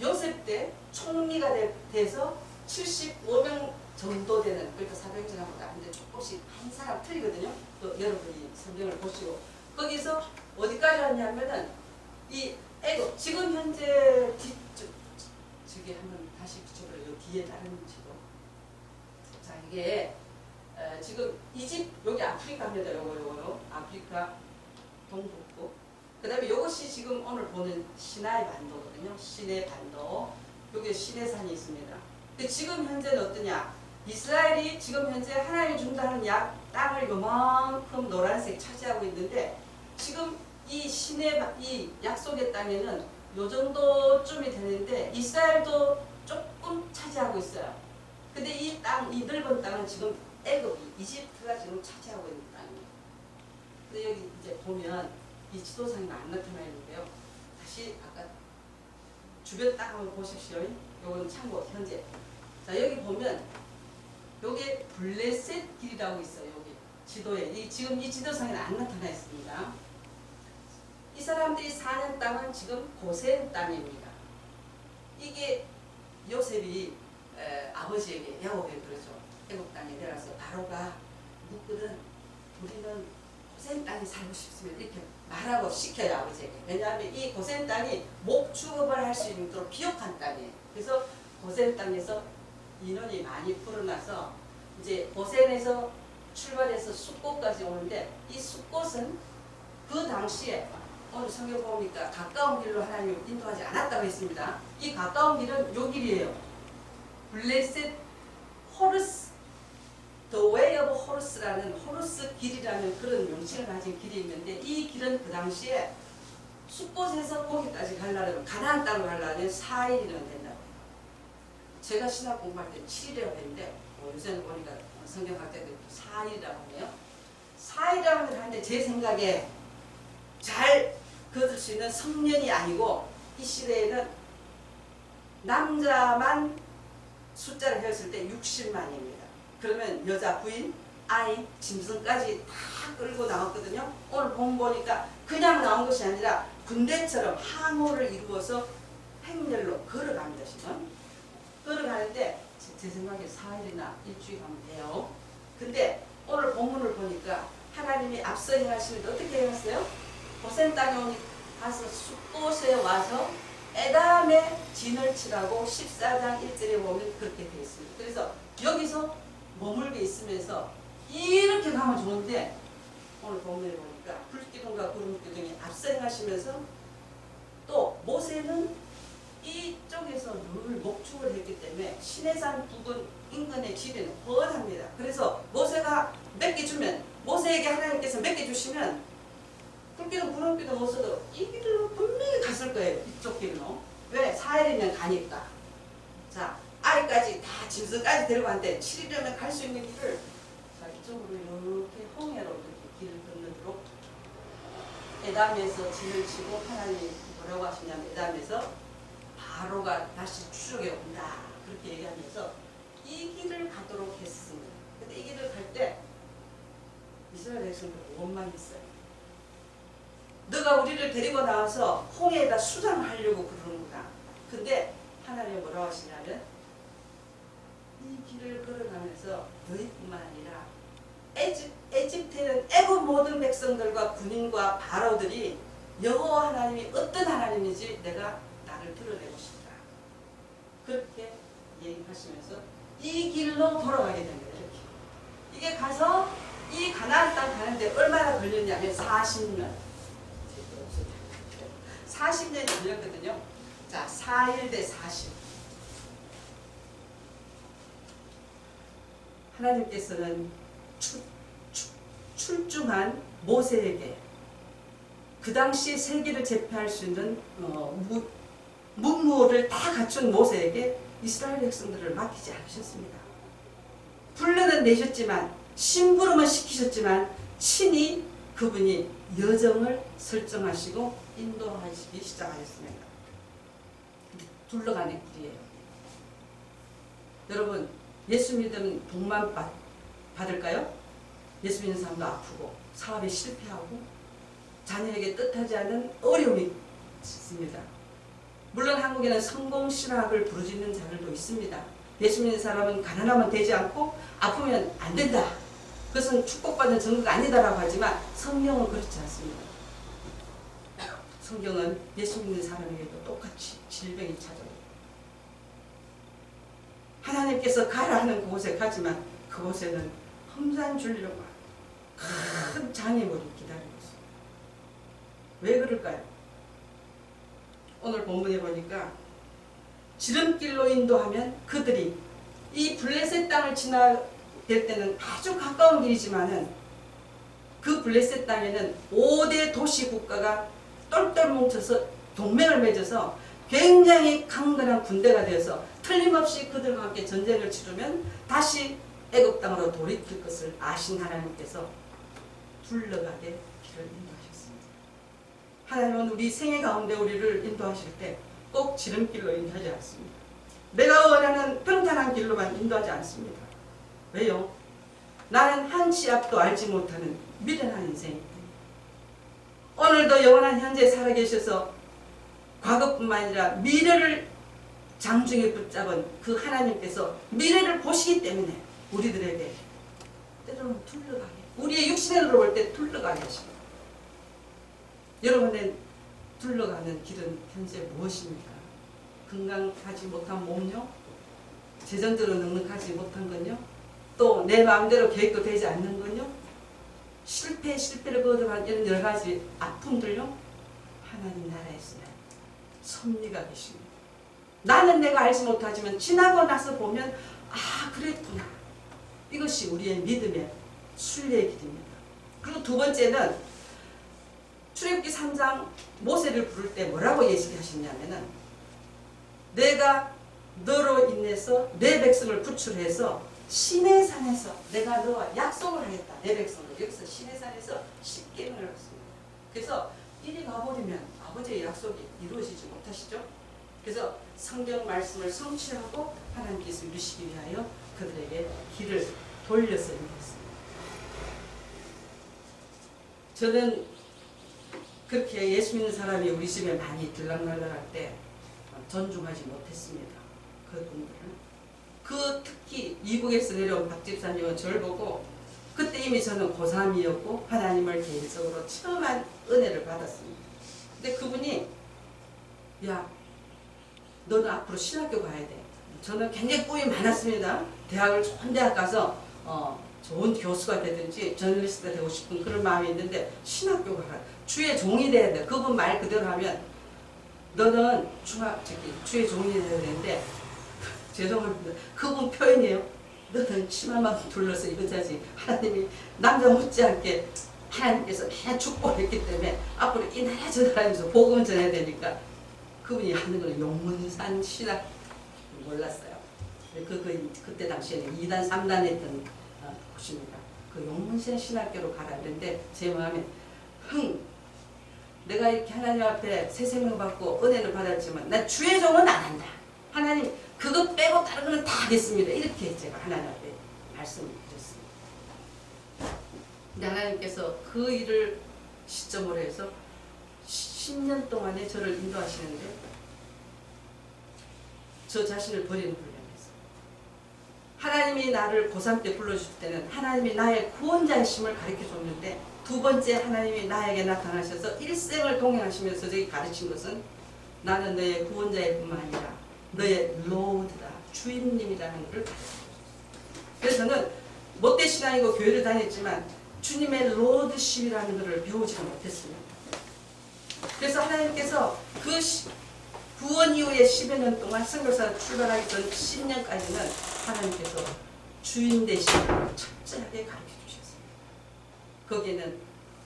요셉 때 총리가 돼서 75명 정도 되는 그러니까 400전하고도 근데 조금씩 한 사람 틀리거든요. 또 여러분이 성경을 보시고 거기서 어디까지 왔냐면은 이 애굽 지금 현재 저기 한번 다시 붙여버려요. 뒤에 다른 지도. 자 이게 지금 이집 여기 아프리카입니다. 요거 아프리카 동북부. 그다음에 이것이 지금 오늘 보는 시나이 반도거든요. 시내 반도. 여기 시내산이 있습니다. 근데 지금 현재는 어떠냐? 이스라엘이 지금 현재 하나님이 준다는 땅을 요만큼 노란색 차지하고 있는데 지금 이 이 약속의 땅에는 요 정도쯤이 되는데 이스라엘도 조금 차지하고 있어요. 근데 이 땅, 이 넓은 땅은 지금 애굽이 이집트가 지금 차지하고 있는 땅입니다. 근데 여기 이제 보면 이 지도상이 안 나타나 있는데요. 다시 아까 주변 딱 한번 보십시오. 요건 참고 현재. 자 여기 보면 요게 블레셋 길이라고 있어요. 여기 지도에 지금 이 지도상에는 안 나타나 있습니다. 이 사람들이 사는 땅은 지금 고센 땅입니다. 이게 요셉이 아버지에게 야곱에게 그러죠. 애굽 땅에 내려가서 바로가 묻거든 우리는 고센 땅에 살고 싶으면 이렇게 말하고 시켜요 아버지에게. 왜냐하면 이 고센 땅이 목축업을 할 수 있도록 비옥한 땅이에요. 그래서 고센 땅에서 인원이 많이 불어나서 이제 고센에서 출발해서 숫곳까지 오는데 이 숫곳은 그 당시에 오늘 성경 보니까 가까운 길로 하나님이 인도하지 않았다고 했습니다. 이 가까운 길은 요 길이에요. 블레셋 호르스, The Way of Horse라는 호르스 길이라는 그런 명칭을 가진 길이 있는데 이 길은 그 당시에 숫곳에서 거기까지 가려면 가나안 땅으로 가려면 4일이면 된다고. 제가 신학 공부할 때 7일이라고 했는데 요새는 보니까 성경학자들이 4일이라고 하네요. 4일이라고 하는데 제 생각에 잘 거둘 수 있는 성년이 아니고 이 시대에는 남자만 숫자를 했을 때 60만입니다. 그러면 여자, 부인, 아이, 짐승까지 다 끌고 나왔거든요. 오늘 본 보니까 그냥 나온 것이 아니라 군대처럼 항호를 이루어서 행렬로 걸어갑니다. 지금 걸어가는데 제 생각에 4일이나 일주일 하면 돼요. 근데 오늘 본문을 보니까 하나님이 앞서 행하시는데 어떻게 행했어요? 고센 땅에 가서 숫곳에 와서 에담에 진을 치라고 14장 1절에 보면 그렇게 되어 있습니다. 그래서 여기서 머물게 있으면서 이렇게 가면 좋은데 오늘 본문에 보니까 불기둥과 구름기둥이 앞서 행하시면서 또 모세는 이쪽에서 늘 목축을 했기 때문에 시내산 부근 인근의 지대는 훤합니다. 그래서 모세가 몇 개 주면 모세에게 하나님께서 몇 개 주시면 불기둥 구름기둥 못 써도 이 길로 분명히 갔을 거예요. 이쪽 길로. 왜? 4일이면 가니까. 자, 아이까지 다 짐승까지 데려가는데 7일이면 갈 수 있는 길을 자, 이쪽으로 이렇게 홍해로 이렇게 길을 건너도록 에담에서 진을 치고 하나님이 뭐라고 하시냐면 에담에서 바로가 다시 추적해 온다. 그렇게 얘기하면서 이 길을 가도록 했습니다. 근데 이 길을 갈 때 이스라엘 백성들 원망했어요. 너가 우리를 데리고 나와서 홍해에다 수장하려고 그러는구나. 근데 하나님이 뭐라고 하시냐면 이 길을 걸어가면서 너희뿐만 아니라 에집트에는 애굽 모든 백성들과 군인과 바로들이 여호와 하나님이 어떤 하나님인지 내가 나를 드러내고 싶다. 그렇게 얘기하시면서 이 길로 돌아가게 됩니다. 이렇게. 이게 가서 이 가나안 땅 가는데 얼마나 걸렸냐면 40년. 40년이 걸렸거든요. 자, 4일 대 40. 하나님께서는 출중한 모세에게 그 당시 세계를 제패할 수 있는 문무를 다 갖춘 모세에게 이스라엘 백성들을 맡기지 않으셨습니다. 불러는 내셨지만 심부름은 시키셨지만 친히 그분이 여정을 설정하시고 인도하시기 시작하셨습니다. 둘러가는 길이에요. 여러분, 예수 믿으면 복만 받을까요? 예수 믿는 사람도 아프고 사업에 실패하고 자녀에게 뜻하지 않은 어려움이 있습니다. 물론 한국에는 성공 실학을 부르짖는 자들도 있습니다. 예수 믿는 사람은 가난하면 되지 않고 아프면 안 된다. 그것은 축복받는 정도가 아니다라고 하지만 성경은 그렇지 않습니다. 성경은 예수 믿는 사람에게도 똑같이 질병이 찾아옵니다. 하나님께서 가라 하는 그곳에 가지만 그곳에는 험산 줄려고 큰 장애물이 기다리고 있습니다. 왜 그럴까요? 오늘 본문에 보니까 지름길로 인도하면 그들이 이 블레셋 땅을 지나갈 때는 아주 가까운 길이지만은 그 블레셋 땅에는 5대 도시 국가가 똘똘 뭉쳐서 동맹을 맺어서 굉장히 강건한 군대가 되어서 틀림없이 그들과 함께 전쟁을 치르면 다시 애굽 땅으로 돌이킬 것을 아신 하나님께서 둘러가게 길을 인도하셨습니다. 하나님은 우리 생애 가운데 우리를 인도하실 때 꼭 지름길로 인도하지 않습니다. 내가 원하는 평탄한 길로만 인도하지 않습니다. 왜요? 나는 한 치 앞도 알지 못하는 미련한 인생입니다. 오늘도 영원한 현재 살아계셔서 과거뿐만 아니라 미래를 장중에 붙잡은 그 하나님께서 미래를 보시기 때문에 우리들에게 때로는 둘러가게, 우리의 육신으로 볼 때 둘러가게 하십니다. 여러분의 둘러가는 길은 현재 무엇입니까? 건강하지 못한 몸요? 재정적으로 넉넉하지 못한 건요? 또 내 마음대로 계획도 되지 않는 건요? 실패를 거듭한 이런 여러 가지 아픔들요? 하나님 나라에서는 섭리가 계십니다. 나는 내가 알지 못하지만 지나고 나서 보면 아 그랬구나. 이것이 우리의 믿음의 순례의 길입니다. 그리고 두 번째는 출애굽기 3장 모세를 부를 때 뭐라고 예시하셨냐면은 내가 너로 인해서 내 백성을 구출해서 시내산에서 내가 너와 약속을 하겠다. 내 백성을 여기서 시내산에서 십계명을 했습니다. 그래서 이리 가버리면 아버지의 약속이 이루어지지 못하시죠. 그래서 성경 말씀을 성취하고 하나님께서 이루시기 위하여 그들에게 길을 돌려서 인도했습니다. 저는 그렇게 예수 믿는 사람이 우리 집에 많이 들락날락할 때 존중하지 못했습니다. 그분들은. 특히 이북에서 내려온 박 집사님은 저를 보고 그때 이미 저는 고3이었고 하나님을 개인적으로 처음 한 은혜를 받았습니다. 근데 그분이 야 너는 앞으로 신학교 가야 돼. 저는 굉장히 꿈이 많았습니다. 대학을 좋은 대학 가서 좋은 교수가 되든지 저널리스트가 되고 싶은 그런 마음이 있는데 신학교 가라. 주의 종이 돼야 돼. 그분 말 그대로 하면 너는 주의 종이 돼야 되는데 죄송합니다. 그분 표현이에요. 너는 치마만 둘러서 이거자지. 하나님이 남자 못지않게 하나님께서 맨 축복했기 때문에 앞으로 이 나라 저 나라에서 복음을 전해야 되니까 그분이 하는 걸 용문산 신학 몰랐어요. 그때 당시에는 2단 3단 했던 곳입니다. 그 용문산 신학교로 가라 그랬는데 제 마음에 내가 이렇게 하나님 앞에 새 생명 받고 은혜는 받았지만 난 주의 종은 안 한다. 하나님 그것 빼고 다른 거는 다 하겠습니다. 이렇게 제가 하나님 앞에 말씀을 드렸습니다. 근데 하나님께서 그 일을 시점으로 해서 10년 동안에 저를 인도하시는데 저 자신을 버리는 훈련이었어요. 하나님이 나를 고3 때 불러주실 때는 하나님이 나의 구원자이심을 가르쳐줬는데 두 번째 하나님이 나에게 나타나셔서 일생을 동행하시면서 저에게 가르친 것은 나는 너의 구원자일 뿐만 아니라 너의 로드다, 주인님이라는 것을 가르쳐줬어요. 그래서 저는 못된 신앙이고 교회를 다녔지만 주님의 로드십이라는 것을 배우지는 못했습니다. 그래서 하나님께서 그 구원 이후에 10여 년 동안 선교사 출발하기 전 10년까지는 하나님께서 주인 되심을 철저하게 가르쳐 주셨어요. 거기에는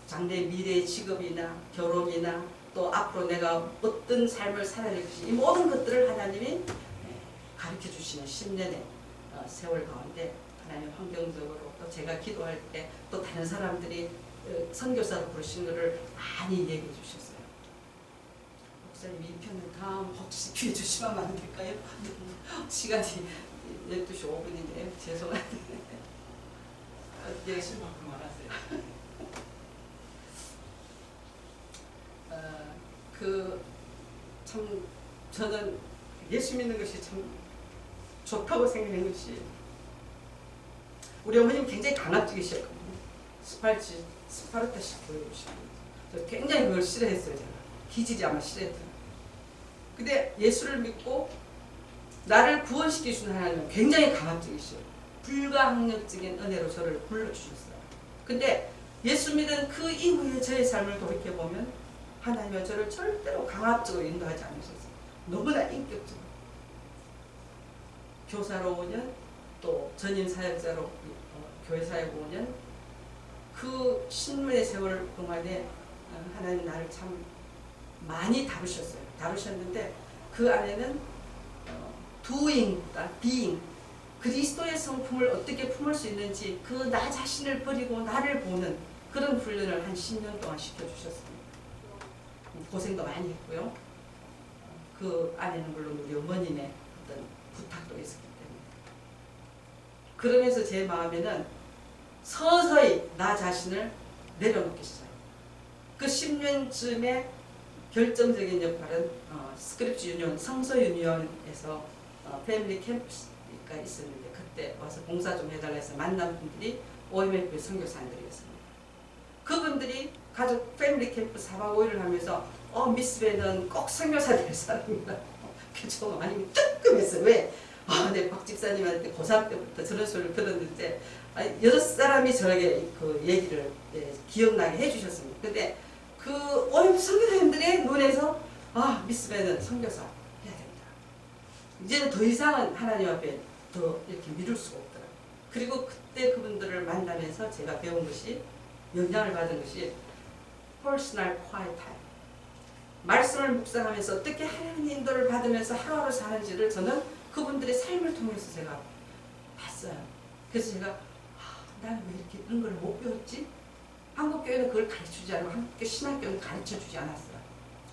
장래 미래의 직업이나 결혼이나 또 앞으로 내가 어떤 삶을 살아야 될 것이 이 모든 것들을 하나님이 가르쳐 주시는 10년의 세월 가운데 하나님 환경적으로 또 제가 기도할 때 또 다른 사람들이 선교사로 부르신 것을 많이 얘기해 주셨어요. 목사님 이 편을 다음 혹시 기회 주시면 안 될까요? 시간이 12시 5분인데 죄송한데 네, 실망 많았어요. 참 저는 예수 믿는 것이 참 좋다고 생각하는 것이 우리 어머님 굉장히 강압적이셨거든요. 스파르타식 교육을 시켰어요. 저 굉장히 그걸 싫어했어요. 제가 기질이 아마 싫어했어요. 근데 예수를 믿고 나를 구원시키시는 하나님은 굉장히 강압적이시죠. 불가항력적인 은혜로 저를 불러주셨어요. 근데 예수 믿은 그 이후에 저의 삶을 돌이켜보면 하나님은 저를 절대로 강압적으로 인도하지 않으셨어요. 너무나 인격적으로. 교사로 5년, 또 전임 사역자로 교회 사역 5년, 그 신문의 세월 동안에 하나님 나를 참 많이 다루셨어요. 다루셨는데 그 안에는 doing보다 being, 그리스도의 성품을 어떻게 품을 수 있는지 그 나 자신을 버리고 나를 보는 그런 훈련을 한 10년 동안 시켜주셨습니다. 고생도 많이 했고요. 그 안에는 물론 우리 어머님의 어떤 부탁도 있었기 때문에. 그러면서 제 마음에는 서서히 나 자신을 내려놓기 시작해요. 그 10년쯤에 결정적인 역할은 스크립트 유니온, 성서 유니온에서 패밀리 캠프가 있었는데 그때 와서 봉사 좀 해달라 해서 만난 분들이 OMF 선교사님들이었습니다. 그분들이 가족 패밀리 캠프 4박 5일을 하면서 미스 벤은 꼭 선교사 될 사람이다. 그저 많이 뜨끔했어요. 왜? 네, 박 집사님한테 고3 때부터 저런 소리를 들었는데 6사람이 저에게 그 얘기를 기억나게 해주셨습니다. 근데 그 OMF 선교사님들의 눈에서 미스 벤은 선교사 해야 된다. 이제는 더 이상은 하나님 앞에 더 이렇게 미룰 수가 없더라고요. 그리고 그때 그분들을 만나면서 제가 배운 것이, 영향을 받은 것이 personal quiet time. 말씀을 묵상하면서 어떻게 하나님의 인도를 받으면서 하루하루 사는지를 저는 그분들의 삶을 통해서 제가 봤어요. 그래서 제가 나는 왜 이렇게 이런 걸 못 배웠지? 한국교회는 그걸 가르쳐주지 않고 한국교 신학교는 가르쳐주지 않았어요.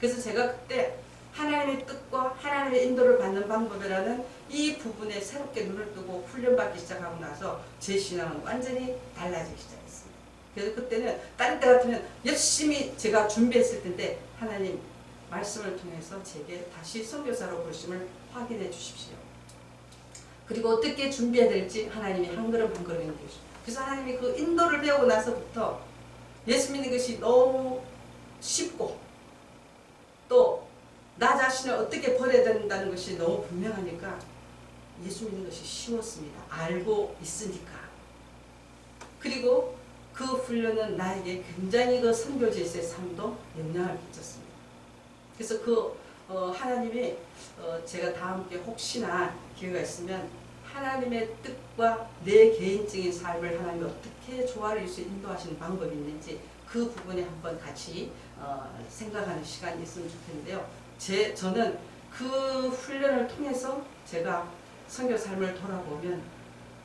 그래서 제가 그때 하나님의 뜻과 하나님의 인도를 받는 방법이라는 이 부분에 새롭게 눈을 뜨고 훈련받기 시작하고 나서 제 신앙은 완전히 달라지기 시작했습니다. 그래서 그때는 다른 때 같으면 열심히 제가 준비했을 텐데 하나님 말씀을 통해서 제게 다시 선교사로 부르심을 확인해 주십시오. 그리고 어떻게 준비해야 될지 하나님이 한 걸음 한 걸음 그래서 하나님이 그 인도를 배우고 나서부터 예수 믿는 것이 너무 쉽고 또 나 자신을 어떻게 버려야 된다는 것이 너무 분명하니까 예수 믿는 것이 쉬웠습니다. 알고 있으니까. 그리고 그 훈련은 나에게 굉장히 그 선교지에서의 삶도 영향을 끼쳤습니다. 그래서 하나님이 제가 다음 게 혹시나 기회가 있으면 하나님의 뜻과 내 개인적인 삶을 하나님이 어떻게 조화를 인도하시는 방법이 있는지 그 부분에 한번 같이 생각하는 시간이 있으면 좋겠는데요. 저는 그 훈련을 통해서 제가 선교 삶을 돌아보면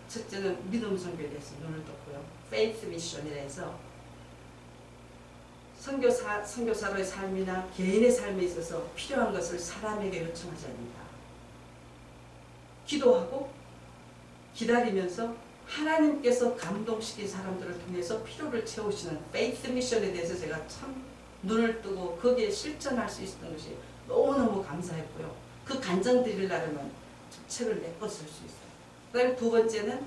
첫째는 믿음 선교에 대해서 눈을 떴고요. 페이스 미션이라 해서 선교사로의 삶이나 개인의 삶에 있어서 필요한 것을 사람에게 요청하지 않는다. 기도하고 기다리면서 하나님께서 감동시킨 사람들을 통해서 필요를 채우시는 페이스 미션에 대해서 제가 참 눈을 뜨고 거기에 실천할 수 있었던 것이 너무너무 감사했고요. 그 간증 드리려면 책을 몇 권 쓸 수 있어요. 그 다음에 두 번째는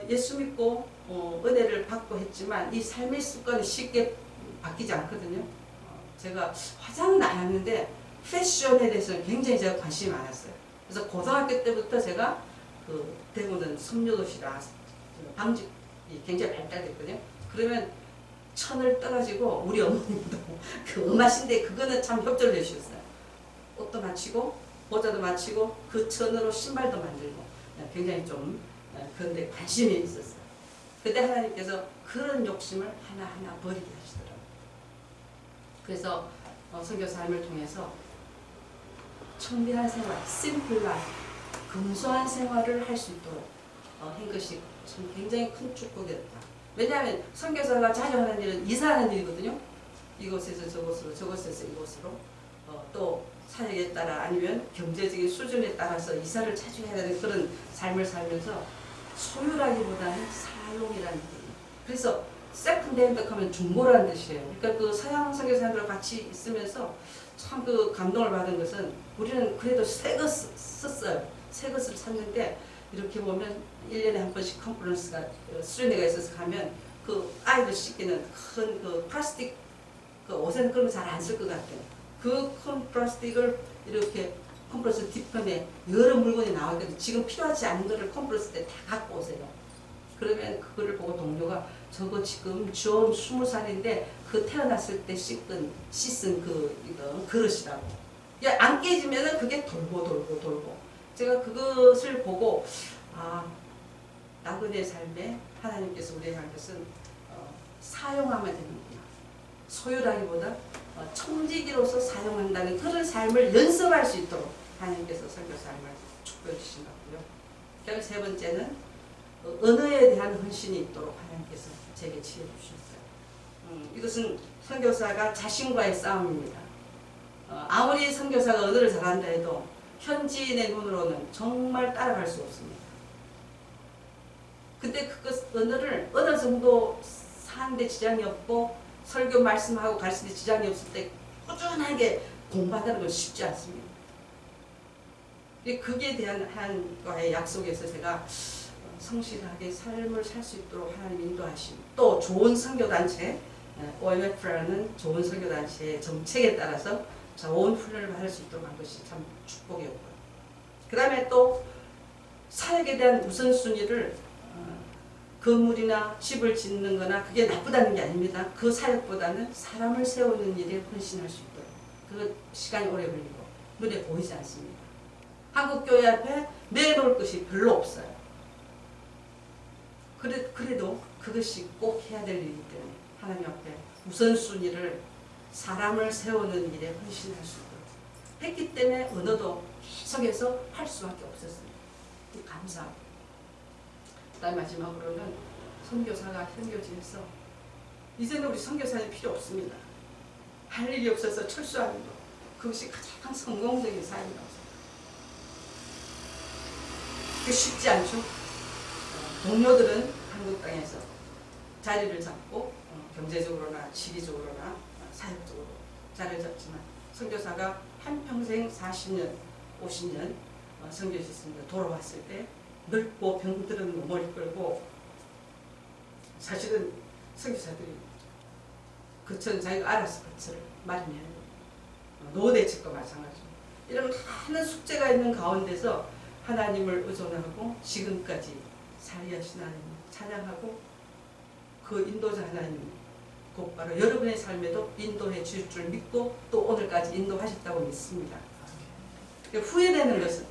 예수 믿고 은혜를 받고 했지만 이 삶의 습관이 쉽게 바뀌지 않거든요. 제가 화장은 안 했는데 패션에 대해서는 굉장히 제가 관심이 많았어요. 그래서 고등학교 때부터 제가 대구는 섬유도시라 방직이 굉장히 발달됐거든요. 그러면 천을 떠가지고 우리 어머님도 그 엄하신데 그거는 참 협조를 해주셨어요. 옷도 맞추고 모자도 맞추고 그 천으로 신발도 만들고 굉장히 좀 그런데 관심이 있었어요. 그때 하나님께서 그런 욕심을 하나하나 버리게 하시더라고요. 그래서 선교 삶을 통해서 청밀한 생활, 심플 라이프, 근소한 생활을 할 수 있도록 한 것이 참 굉장히 큰 축복이었다. 왜냐하면 선교사가 자주 하는 일은 이사하는 일이거든요. 이곳에서 저곳으로, 저곳에서 이곳으로, 또 사역에 따라 아니면 경제적인 수준에 따라서 이사를 자주 해야 되는 그런 삶을 살면서 소유라기보다는 사용이라는 뜻이에요. 그래서 세컨드 핸드 하면 중고라는 뜻이에요. 그러니까 그 서양 선교사님들과 같이 있으면서 참 그 감동을 받은 것은 우리는 그래도 새 것 썼어요. 새 것을 샀는데 이렇게 보면 1년에 한 번씩 컨퍼런스가 수련회가 있어서 가면 그 아이들 씻기는 큰 그 플라스틱 그 옷에는 그런 거 잘 안 쓸 것 같아요. 그 큰 플라스틱을 이렇게 컴프레스 뒤편에 여러 물건이 나와있거든요. 지금 필요하지 않은 거를 컴프레스 때 다 갖고 오세요. 그러면 그거를 보고 동료가 저거 지금 전 20살인데 그 태어났을 때 씻은 이거 그릇이라고. 안 깨지면은 그게 돌고 제가 그것을 보고 나그네 삶에 하나님께서 우리에게 한 것은 사용하면 되는구나. 소유라기보다 청지기로서 사용한다는 그런 삶을 연습할 수 있도록 하나님께서 선교 삶을 축복해 주신 것 같고요. 그다음에 세 번째는 언어에 대한 헌신이 있도록 하나님께서 제게 지혜 주셨어요. 이것은 선교사가 자신과의 싸움입니다. 아무리 선교사가 언어를 잘한다 해도 현지인의 눈으로는 정말 따라갈 수 없습니다. 근데 언어를 어느 정도 사는데 지장이 없고 설교 말씀하고 가르치는데 지장이 없을 때 꾸준하게 공부한다는 건 쉽지 않습니다. 그에 대한 하나님과의 약속에서 제가 성실하게 삶을 살 수 있도록 하나님 인도하심, 또 좋은 선교단체 OMF라는 좋은 선교단체의 정책에 따라서 좋은 훈련을 받을 수 있도록 한 것이 참 축복이었고요. 그 다음에 또 사역에 대한 우선순위를 건물이나 집을 짓는 거나 그게 나쁘다는 게 아닙니다. 그 사역보다는 사람을 세우는 일에 헌신할 수 있도록. 그 시간이 오래 걸리고 눈에 보이지 않습니다. 한국교회 앞에 내놓을 것이 별로 없어요. 그래도 그것이 꼭 해야 될 일이기 때문에 하나님 앞에 우선순위를 사람을 세우는 일에 헌신할 수 있도록 했기 때문에 언어도 계속해서 할 수밖에 없었습니다. 감사하고. 그다음 마지막으로는 선교사가 선교지에서 이제는 우리 선교사님 필요 없습니다. 할 일이 없어서 철수하는 것, 그것이 가장 성공적인 삶이라고 생각합니다. 그게 쉽지 않죠. 동료들은 한국 땅에서 자리를 잡고 경제적으로나 지리적으로나 사역적으로 자리를 잡지만 선교사가 한평생 40년, 50년 선교했습니다. 돌아왔을 때 넓고 병들은 머리 끌고 사실은 선교사들이 그처는 자기가 알아서 그처를 마련해야 돼요. 노대책과 마찬가지로 이런 많은 숙제가 있는 가운데서 하나님을 의존하고 지금까지 살리하신 하나님 찬양하고 그 인도자 하나님 곧바로 여러분의 삶에도 인도해 주실 줄 믿고 또 오늘까지 인도하셨다고 믿습니다. 후회되는 것은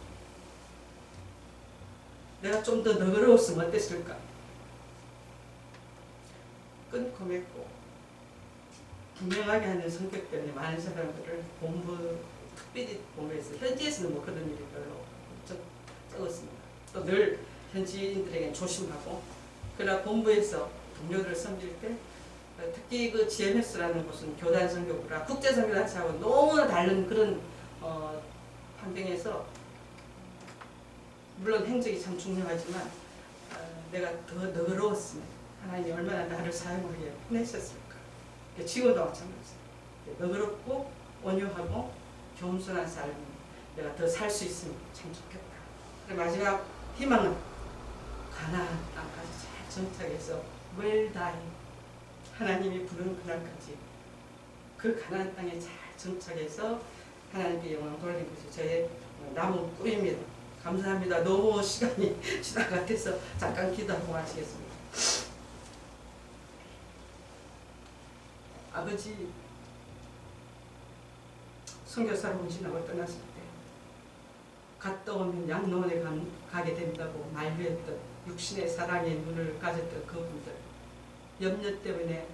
내가 좀 더 너그러웠으면 어땠을까? 끊고 맺고 분명하게 하는 성격 때문에 많은 사람들을 본부 특별히 본부에서 현지에서는 뭐 그런 일이 별로 적었습니다. 또 늘 현지인들에게 조심하고 그러나 본부에서 동료들을 섬길 때 특히 그 GMS라는 곳은 교단 선교부라 국제 선교단체하고 너무나 다른 그런 환경에서 물론 행적이 참 중요하지만 내가 더 너그러웠으면 하나님이 얼마나 나를 사용하게 보내셨을까. 지금도 마찬가지예요. 너그럽고 온유하고 겸손한 삶 내가 더 살 수 있으면 참 좋겠다. 그리고 마지막 희망은 가나안 땅까지 잘 정착해서 well done 하나님이 부르는 그날까지 그 가나안 땅에 잘 정착해서 하나님께 영광 돌리는 것이 저의 남은 꿈입니다. 감사합니다. 너무 시간이 지나가서 잠깐 기도하고 마치겠습니다. 아버지 선교사로 헌신하고 떠났을 때 갔다 오면 양로원에 가게 된다고 만류했던 육신의 사랑의 눈을 가졌던 그분들 염려 때문에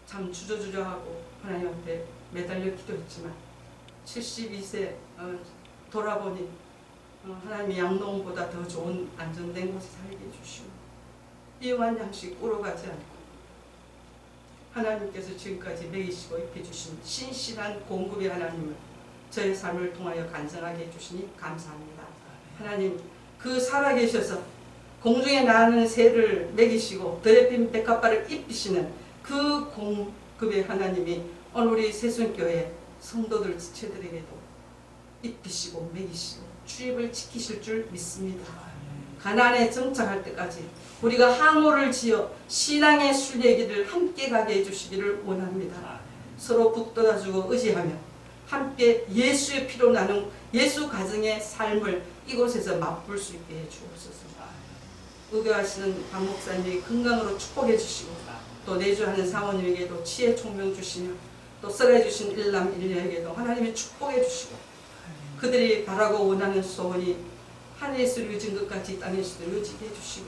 참 주저주저하고 하나님 앞에 매달려 기도했지만 72세 돌아보니 하나님이 양로원보다 더 좋은 안전된 곳에 살게 해주시고 이용한 양식 꾸러가지 않고 하나님께서 지금까지 먹이시고 입혀주신 신실한 공급의 하나님을 저의 삶을 통하여 간증하게 해주시니 감사합니다. 하나님 그 살아계셔서 공중에 나는 새를 먹이시고 들에 핀 백합발을 입히시는 그 공급의 하나님이 오늘 우리 새순교회 성도들 지체들에게도 입히시고 먹이시고 주입을 지키실 줄 믿습니다. 가나안에 정착할 때까지 우리가 항우를 지어 신앙의 순례길을 함께 가게 해주시기를 원합니다. 서로 북돋아주고 의지하며 함께 예수의 피로 나눈 예수 가정의 삶을 이곳에서 맛볼 수 있게 해주옵소서. 의교하시는 박 목사님이 건강으로 축복해 주시고 또 내주하는 사모님에게도 지혜 총명 주시며 또 썰어주신 일남 일녀에게도 하나님이 축복해 주시고 그들이 바라고 원하는 소원이 하늘에서 이루어진 것까지 땅에서도 이루어지게 해주시고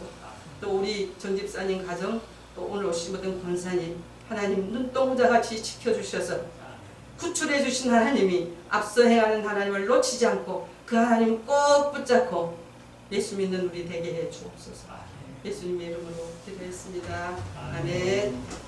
또 우리 전집사님 가정 또 오늘 오신 모든 권사님 하나님 눈동자같이 지켜주셔서 구출해 주신 하나님이 앞서 행하는 하나님을 놓치지 않고 그 하나님 꼭 붙잡고 예수 믿는 우리 되게 해 주옵소서. 예수님의 이름으로 기도했습니다. 아멘.